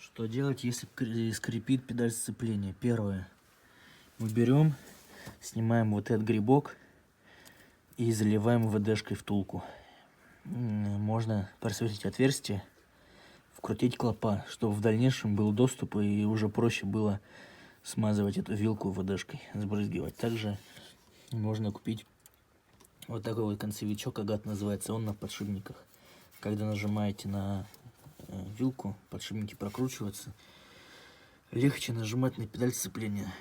Что делать, если скрипит педаль сцепления? Первое. Мы берем, снимаем вот этот грибок и заливаем ВДшкой втулку. Можно просветить отверстие, вкрутить клапа, чтобы в дальнейшем был доступ и уже проще было смазывать эту вилку ВДшкой, сбрызгивать. Также можно купить вот такой вот концевичок, агат называется, он на подшипниках. Когда нажимаете на вилку, подшипники прокручиваются, легче нажимать на педаль сцепления.